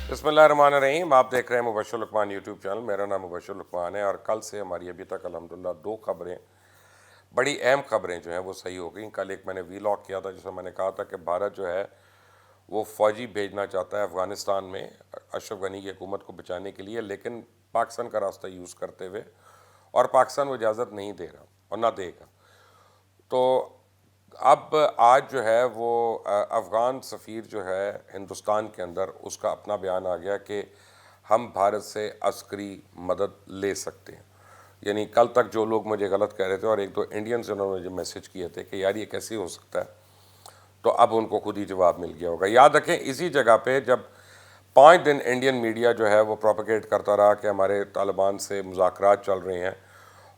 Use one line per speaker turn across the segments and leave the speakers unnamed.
بسم اللہ الرحمن الرحیم. آپ دیکھ رہے ہیں مبشر لقمان یوٹیوب چینل. میرا نام مبشر لقمان ہے اور کل سے ہماری ابھی تک الحمدللہ 2 خبریں, بڑی اہم خبریں جو ہیں وہ صحیح ہو گئیں. کل ایک میں نے وی لاگ کیا تھا جس میں نے کہا تھا کہ بھارت جو ہے وہ فوجی بھیجنا چاہتا ہے افغانستان میں اشرف غنی کی حکومت کو بچانے کے لیے, لیکن پاکستان کا راستہ یوز کرتے ہوئے, اور پاکستان وہ اجازت نہیں دے رہا اور نہ دے گا. تو اب آج جو ہے وہ افغان سفیر جو ہے ہندوستان کے اندر, اس کا اپنا بیان آ گیا کہ ہم بھارت سے عسکری مدد لے سکتے ہیں. یعنی کل تک جو لوگ مجھے غلط کہہ رہے تھے اور ایک دو انڈینز انہوں نے مجھے میسج کیے تھے کہ یار یہ کیسے ہو سکتا ہے, تو اب ان کو خود ہی جواب مل گیا ہوگا. یاد رکھیں اسی جگہ پہ جب 5 دن انڈین میڈیا جو ہے وہ پروپیگیٹ کرتا رہا کہ ہمارے طالبان سے مذاکرات چل رہے ہیں,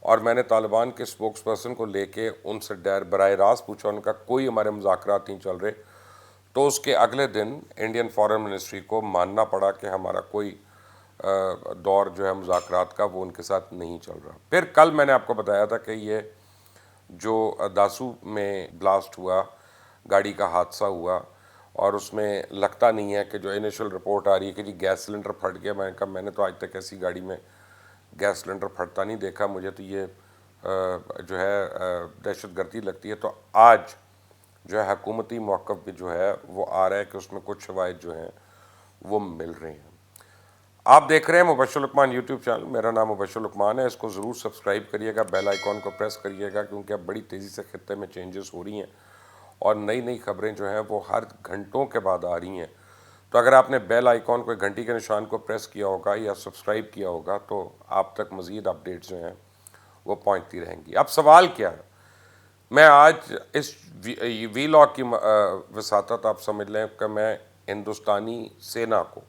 اور میں نے طالبان کے اسپوکس پرسن کو لے کے ان سے براہ راست پوچھا, ان کا کوئی ہمارے مذاکرات نہیں چل رہے, تو اس کے اگلے دن انڈین فارن منسٹری کو ماننا پڑا کہ ہمارا کوئی دور جو ہے مذاکرات کا وہ ان کے ساتھ نہیں چل رہا. پھر کل میں نے آپ کو بتایا تھا کہ یہ جو داسو میں بلاسٹ ہوا, گاڑی کا حادثہ ہوا, اور اس میں لگتا نہیں ہے کہ جو انیشل رپورٹ آ رہی ہے کہ جی گیس سلنڈر پھٹ گیا. میں نے کہا میں نے تو آج تک ایسی گاڑی میں گیس سلنڈر پھٹتا نہیں دیکھا, مجھے تو یہ جو ہے دہشت گردی لگتی ہے. تو آج جو ہے حکومتی موقف بھی جو ہے وہ آ رہا ہے کہ اس میں کچھ شواہد جو ہیں وہ مل رہے ہیں. آپ دیکھ رہے ہیں مبشر لقمان یوٹیوب چینل. میرا نام مبشر لقمان ہے. اس کو ضرور سبسکرائب کریے گا, بیل آئیکن کو پریس کریے گا, کیونکہ اب بڑی تیزی سے خطے میں چینجز ہو رہی ہیں اور نئی نئی خبریں جو ہیں وہ ہر گھنٹوں کے بعد آ رہی ہیں. تو اگر آپ نے بیل آئیکن کو, گھنٹی کے نشان کو پریس کیا ہوگا یا سبسکرائب کیا ہوگا, تو آپ تک مزید اپڈیٹس جو ہیں وہ پہنچتی رہیں گی. اب سوال کیا ہے, میں آج اس وی لاگ کی وساطت آپ سمجھ لیں کہ میں ہندوستانی سینا کو,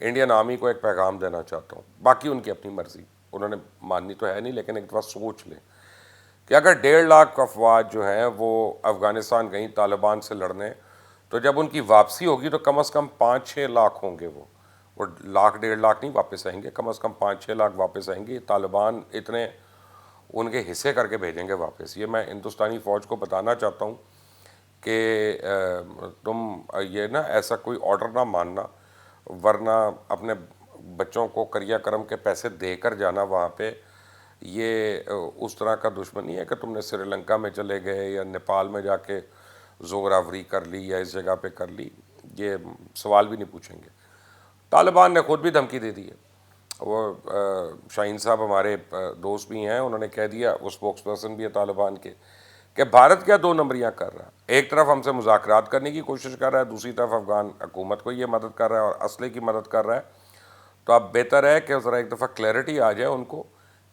انڈین آرمی کو ایک پیغام دینا چاہتا ہوں. باقی ان کی اپنی مرضی, انہوں نے ماننی تو ہے نہیں, لیکن ایک دفعہ سوچ لیں کہ اگر 1.5 لاکھ افواج جو ہیں وہ افغانستان گئیں طالبان سے لڑنے, تو جب ان کی واپسی ہوگی تو کم از کم 5-6 لاکھ ہوں گے. وہ لاکھ 1.5 لاکھ نہیں واپس آئیں گے, کم از کم 5-6 لاکھ واپس آئیں گے. طالبان اتنے ان کے حصے کر کے بھیجیں گے واپس. یہ میں ہندوستانی فوج کو بتانا چاہتا ہوں کہ تم یہ نا ایسا کوئی آرڈر نہ ماننا, ورنہ اپنے بچوں کو کریا کرم کے پیسے دے کر جانا وہاں پہ. یہ اس طرح کا دشمن نہیں ہے کہ تم نے سری لنکا میں چلے گئے یا نیپال میں جا کے زور آوری کر لی یا اس جگہ پہ کر لی. یہ سوال بھی نہیں پوچھیں گے. طالبان نے خود بھی دھمکی دے دی ہے. وہ شاہین صاحب ہمارے دوست بھی ہیں, انہوں نے کہہ دیا, وہ اسپوکس پرسن بھی ہے طالبان کے, کہ بھارت کیا 2 نمبریاں کر رہا ہے. ایک طرف ہم سے مذاکرات کرنے کی کوشش کر رہا ہے, دوسری طرف افغان حکومت کو یہ مدد کر رہا ہے اور اسلحے کی مدد کر رہا ہے. تو اب بہتر ہے کہ ذرا ایک دفعہ کلیئرٹی آ جائے ان کو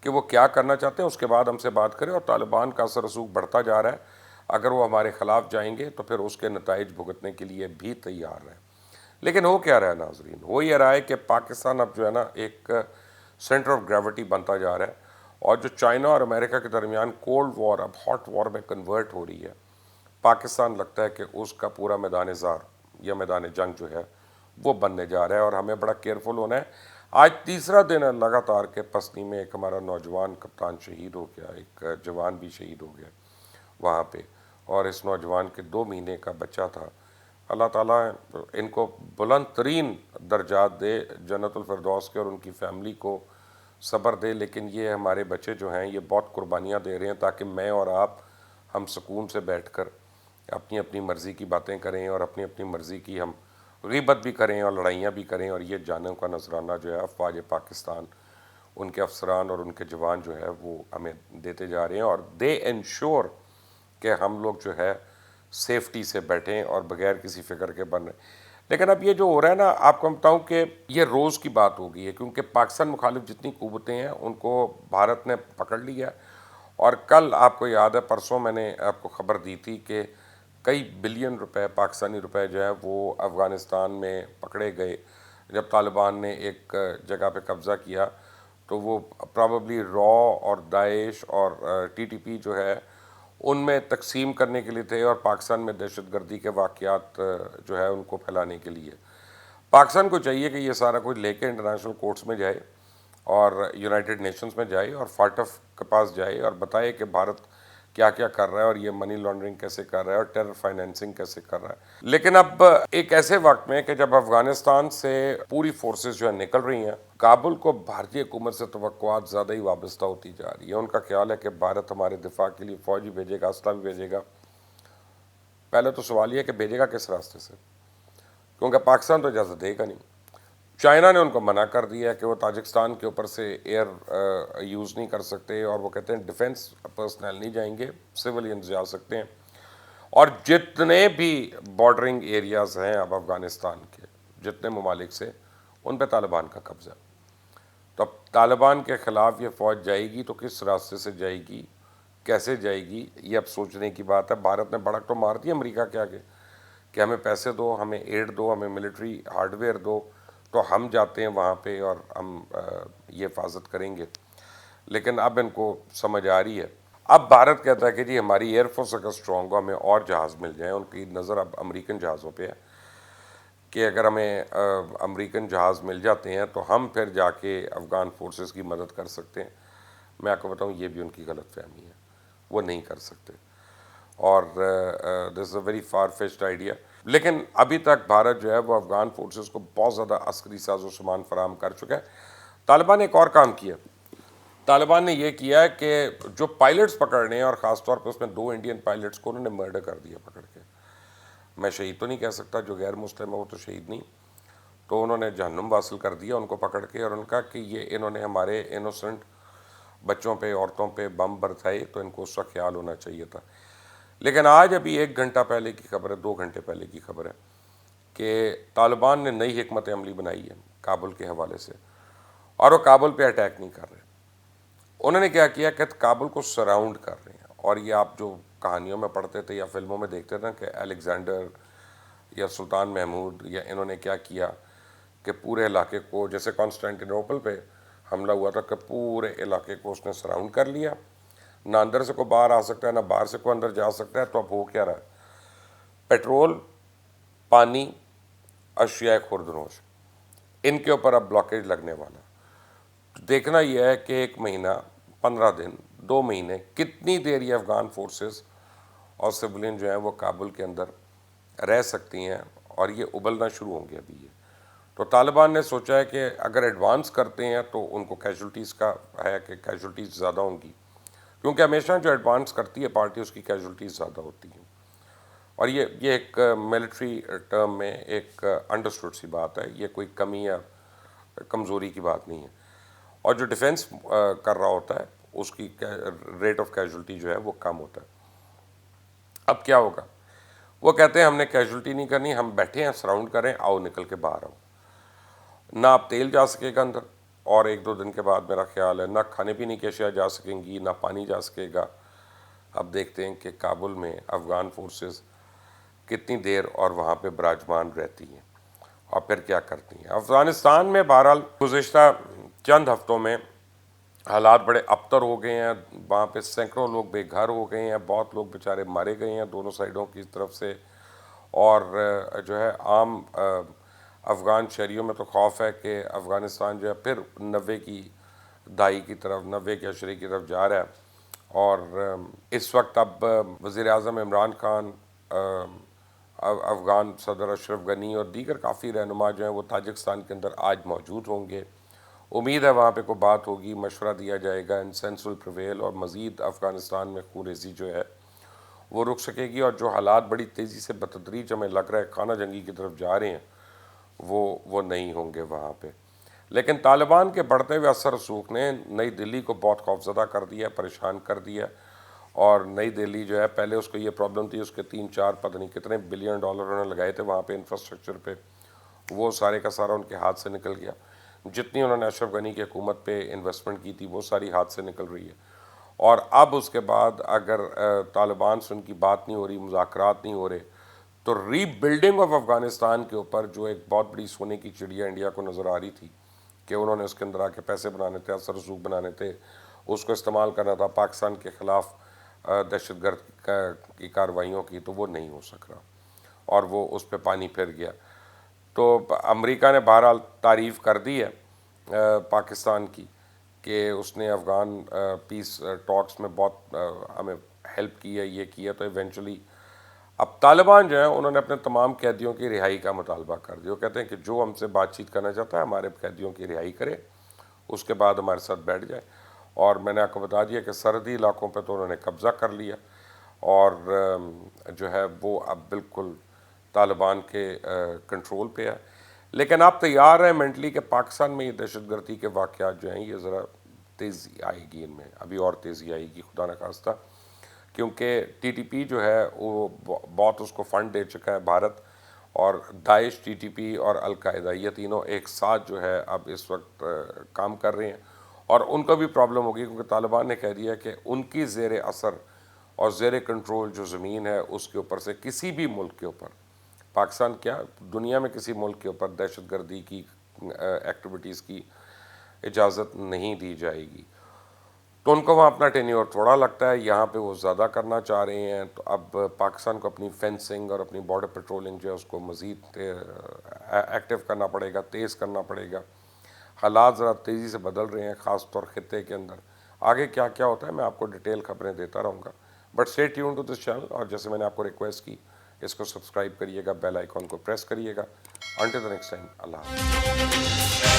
کہ وہ کیا کرنا چاہتے ہیں, اس کے بعد ہم سے بات کریں. اور طالبان کا اثر رسوخ بڑھتا جا رہا ہے, اگر وہ ہمارے خلاف جائیں گے تو پھر اس کے نتائج بھگتنے کے لیے بھی تیار ہیں. لیکن ہو کیا رہا ہے ناظرین, ہو یہ رہا ہے کہ پاکستان اب جو ہے نا ایک سینٹر آف گریوٹی بنتا جا رہا ہے, اور جو چائنا اور امریکہ کے درمیان کولڈ وار اب ہاٹ وار میں کنورٹ ہو رہی ہے. پاکستان لگتا ہے کہ اس کا پورا میدان زار یا میدان جنگ جو ہے وہ بننے جا رہا ہے, اور ہمیں بڑا کیئرفل ہونا ہے. آج تیسرا دن ہے لگاتار کہ پسنی میں ایک ہمارا نوجوان کپتان شہید ہو گیا, ایک جوان بھی شہید ہو گیا وہاں پہ, اور اس نوجوان کے 2 مہینے کا بچہ تھا. اللہ تعالیٰ ان کو بلند ترین درجات دے, جنت الفردوس کے, اور ان کی فیملی کو صبر دے. لیکن یہ ہمارے بچے جو ہیں یہ بہت قربانیاں دے رہے ہیں تاکہ میں اور آپ ہم سکون سے بیٹھ کر اپنی اپنی مرضی کی باتیں کریں, اور اپنی اپنی مرضی کی ہم غیبت بھی کریں اور لڑائیاں بھی کریں. اور یہ جانوں کا نذرانہ جو ہے افواج پاکستان, ان کے افسران اور ان کے جوان جو ہے وہ ہمیں دیتے جا رہے ہیں, اور دے انشور کہ ہم لوگ جو ہے سیفٹی سے بیٹھیں اور بغیر کسی فکر کے بن رہے ہیں. لیکن اب یہ جو ہو رہا ہے نا, آپ کو بتاؤں کہ یہ روز کی بات ہو گئی ہے, کیونکہ پاکستان مخالف جتنی قوتیں ہیں ان کو بھارت نے پکڑ لیا. اور کل آپ کو یاد ہے, پرسوں میں نے آپ کو خبر دی تھی کہ کئی بلین روپے پاکستانی روپے جو ہے وہ افغانستان میں پکڑے گئے. جب طالبان نے ایک جگہ پہ قبضہ کیا تو وہ پرابیبلی را اور داعش اور ٹی ٹی پی جو ہے ان میں تقسیم کرنے کے لیے تھے, اور پاکستان میں دہشت گردی کے واقعات جو ہے ان کو پھیلانے کے لیے. پاکستان کو چاہیے کہ یہ سارا کچھ لے کے انٹرنیشنل کورٹس میں جائے اور یونائٹڈ نیشنز میں جائے اور فاٹف کے پاس جائے اور بتائے کہ بھارت کیا کیا کر رہا ہے اور یہ منی لانڈرنگ کیسے کر رہا ہے اور ٹیرر فائنینسنگ کیسے کر رہا ہے. لیکن اب ایک ایسے وقت میں کہ جب افغانستان سے پوری فورسز جو ہے نکل رہی ہیں, کابل کو بھارتی حکومت سے توقعات زیادہ ہی وابستہ ہوتی جا رہی ہے. ان کا خیال ہے کہ بھارت ہمارے دفاع کے لیے فوج بھی بھیجے گا, اسلحہ بھی بھیجے گا. پہلے تو سوال یہ ہے کہ بھیجے گا کس راستے سے, کیونکہ پاکستان تو اجازت دے گا نہیں. چائنا نے ان کو منع کر دیا ہے کہ وہ تاجکستان کے اوپر سے ایئر یوز نہیں کر سکتے, اور وہ کہتے ہیں ڈیفنس پرسنل نہیں جائیں گے, سولینز جا سکتے ہیں. اور جتنے بھی بارڈرنگ ایریاز ہیں اب افغانستان کے جتنے ممالک سے, ان پہ طالبان کا قبضہ. تو اب طالبان کے خلاف یہ فوج جائے گی تو کس راستے سے جائے گی, کیسے جائے گی, یہ اب سوچنے کی بات ہے. بھارت نے بڑک تو مار دی امریکہ کے آگے کہ ہمیں پیسے دو, ہمیں ایڈ دو, ہمیں ملٹری ہارڈ ویئر دو, تو ہم جاتے ہیں وہاں پہ اور ہم یہ حفاظت کریں گے. لیکن اب ان کو سمجھ آ رہی ہے. اب بھارت کہتا ہے کہ جی ہماری ایئر فورس اگر اسٹرانگ ہو, ہمیں اور جہاز مل جائیں. ان کی نظر اب امریکن جہازوں پہ ہے کہ اگر ہمیں امریکن جہاز مل جاتے ہیں تو ہم پھر جا کے افغان فورسز کی مدد کر سکتے ہیں. میں آپ کو بتاؤں یہ بھی ان کی غلط فہمی ہے, وہ نہیں کر سکتے, اور this is a very far fetched idea. لیکن ابھی تک بھارت جو ہے وہ افغان فورسز کو بہت زیادہ عسکری ساز و سامان فراہم کر چکا ہے. طالبان نے ایک اور کام کیا. طالبان نے یہ کیا ہے کہ جو پائلٹس پکڑنے ہیں, اور خاص طور پہ اس میں 2 انڈین پائلٹس کو انہوں نے مرڈر کر دیا پکڑ کے. میں شہید تو نہیں کہہ سکتا, جو غیر مسلم ہے وہ تو شہید نہیں, تو انہوں نے جہنم واصل کر دیا ان کو پکڑ کے, اور ان کا کہ یہ انہوں نے ہمارے انوسنٹ بچوں پہ, عورتوں پہ بم برسائے, تو ان کو اس کا خیال ہونا چاہیے تھا. لیکن آج ابھی 1 گھنٹہ پہلے کی خبر ہے, 2 گھنٹے پہلے کی خبر ہے کہ طالبان نے نئی حکمت عملی بنائی ہے کابل کے حوالے سے, اور وہ کابل پہ اٹیک نہیں کر رہے. انہوں نے کیا کیا کہ کابل کو سراؤنڈ کر رہے ہیں. اور یہ آپ جو کہانیوں میں پڑھتے تھے یا فلموں میں دیکھتے تھے کہ الیگزینڈر یا سلطان محمود یا انہوں نے کیا کیا کہ پورے علاقے کو, جیسے کانسٹینٹینوپل پہ حملہ ہوا تھا, کہ پورے علاقے کو اس نے سراؤنڈ کر لیا, نہ اندر سے کوئی باہر آ سکتا ہے, نہ باہر سے کوئی اندر جا سکتا ہے. تو اب ہو کیا رہا ہے, پیٹرول, پانی, اشیاء خوردنوش, ان کے اوپر اب بلاکیج لگنے والا. دیکھنا یہ ہے کہ 1 مہینہ, 15 دن, 2 مہینے, کتنی دیر یہ افغان فورسز اور سولین جو ہیں وہ کابل کے اندر رہ سکتی ہیں, اور یہ ابلنا شروع ہوں گے ابھی یہ. تو طالبان نے سوچا ہے کہ اگر ایڈوانس کرتے ہیں تو ان کو کیجولٹیز کا ہے کہ کیجولٹیز زیادہ ہوں گی, کیونکہ ہمیشہ جو ایڈوانس کرتی ہے پارٹی اس کی کیجولٹیز زیادہ ہوتی ہیں. اور یہ ایک ملٹری ٹرم میں ایک انڈرسٹوڈ سی بات ہے, یہ کوئی کمی یا کمزوری کی بات نہیں ہے. اور جو ڈیفنس کر رہا ہوتا ہے اس کی ریٹ آف کیجولٹی جو ہے وہ کم ہوتا ہے. اب کیا ہوگا, وہ کہتے ہیں ہم نے کیجولٹی نہیں کرنی, ہم بیٹھے ہیں, سراؤنڈ کریں, آؤ نکل کے باہر آؤ. نہ اب تیل جا سکے گا اندر, اور 1-2 دن کے بعد میرا خیال ہے نہ کھانے پینے کی اشیاء جا سکیں گی, نہ پانی جا سکے گا. اب دیکھتے ہیں کہ کابل میں افغان فورسز کتنی دیر اور وہاں پہ براجمان رہتی ہیں اور پھر کیا کرتی ہیں. افغانستان میں بہرحال گزشتہ چند ہفتوں میں حالات بڑے ابتر ہو گئے ہیں. وہاں پہ سینکڑوں لوگ بے گھر ہو گئے ہیں, بہت لوگ بیچارے مارے گئے ہیں دونوں سائڈوں کی طرف سے. اور جو ہے عام افغان شہریوں میں تو خوف ہے کہ افغانستان جو ہے پھر 90 کی دہائی کی طرف, 90 کے عشرے کی طرف جا رہا ہے. اور اس وقت اب وزیر اعظم عمران خان, افغان صدر اشرف غنی اور دیگر کافی رہنما جو ہیں وہ تاجکستان کے اندر آج موجود ہوں گے. امید ہے وہاں پہ کوئی بات ہوگی, مشورہ دیا جائے گا, سینس ول پریویل, اور مزید افغانستان میں خونریزی جو ہے وہ رک سکے گی. اور جو حالات بڑی تیزی سے بتدریج ہمیں لگ رہا ہے خانہ جنگی کی طرف جا رہے ہیں وہ نہیں ہوں گے وہاں پہ. لیکن طالبان کے بڑھتے ہوئے اثر رسوخ نے نئی دلی کو بہت خوفزدہ کر دیا, پریشان کر دیا. اور نئی دلی جو ہے پہلے اس کو یہ پرابلم تھی, اس کے 3-4 پتہ نہیں کتنے بلین ڈالر انہوں نے لگائے تھے وہاں پہ انفراسٹرکچر پہ, وہ سارے کا سارا ان کے ہاتھ سے نکل گیا. جتنی انہوں نے اشرف غنی کی حکومت پہ انویسٹمنٹ کی تھی وہ ساری ہاتھ سے نکل رہی ہے. اور اب اس کے بعد اگر طالبان سے ان کی بات نہیں ہو رہی, مذاکرات نہیں ہو رہے, تو ری بلڈنگ آف افغانستان کے اوپر جو ایک بہت بڑی سونے کی چڑیا انڈیا کو نظر آ رہی تھی کہ انہوں نے اس کے اندر آ کے پیسے بنانے تھے, اثر رسوخ بنانے تھے, اس کو استعمال کرنا تھا پاکستان کے خلاف دہشت گرد کی کارروائیوں کی, تو وہ نہیں ہو سک رہا, اور وہ اس پہ پانی پھر گیا. تو امریکہ نے بہرحال تعریف کر دی ہے پاکستان کی کہ اس نے افغان پیس ٹاکس میں بہت ہمیں ہیلپ کی ہے، یہ کیا، تو ایونچولی اب طالبان جو ہیں انہوں نے اپنے تمام قیدیوں کی رہائی کا مطالبہ کر دیا. وہ کہتے ہیں کہ جو ہم سے بات چیت کرنا چاہتا ہے ہمارے قیدیوں کی رہائی کرے، اس کے بعد ہمارے ساتھ بیٹھ جائے. اور میں نے آپ کو بتا دیا کہ سرحدی علاقوں پہ تو انہوں نے قبضہ کر لیا، اور جو ہے وہ اب بالکل طالبان کے کنٹرول پہ ہے. لیکن آپ تیار ہیں مینٹلی کہ پاکستان میں یہ دہشت گردی کے واقعات جو ہیں یہ ذرا تیزی آئے گی، ان میں ابھی اور تیزی آئے گی خدا نخواستہ، کیونکہ ٹی ٹی پی جو ہے وہ بہت اس کو فنڈ دے چکا ہے بھارت، اور داعش، ٹی ٹی پی اور القاعدہ یہ تینوں ایک ساتھ جو ہے اب اس وقت کام کر رہے ہیں. اور ان کو بھی پرابلم ہوگی کیونکہ طالبان نے کہہ دیا کہ ان کی زیر اثر اور زیر کنٹرول جو زمین ہے اس کے اوپر سے کسی بھی ملک کے اوپر، پاکستان کیا دنیا میں کسی ملک کے اوپر دہشت گردی کی ایکٹیویٹیز کی اجازت نہیں دی جائے گی. تو ان کو وہاں اپنا ٹینیور تھوڑا لگتا ہے، یہاں پہ وہ زیادہ کرنا چاہ رہے ہیں. تو اب پاکستان کو اپنی فینسنگ اور اپنی بارڈر پیٹرولنگ جو ہے اس کو مزید ایکٹیو کرنا پڑے گا، تیز کرنا پڑے گا. حالات ذرا تیزی سے بدل رہے ہیں، خاص طور خطے کے اندر. آگے کیا کیا ہوتا ہے میں آپ کو ڈیٹیل خبریں دیتا رہوں گا، but stay tune to this channel. اور جیسے میں نے آپ کو ریکویسٹ کی، اس کو سبسکرائب کریے گا، بیل آئیکن کو پریس کریے گا. انٹل دی نیکسٹ ٹائم، اللہ حافظ.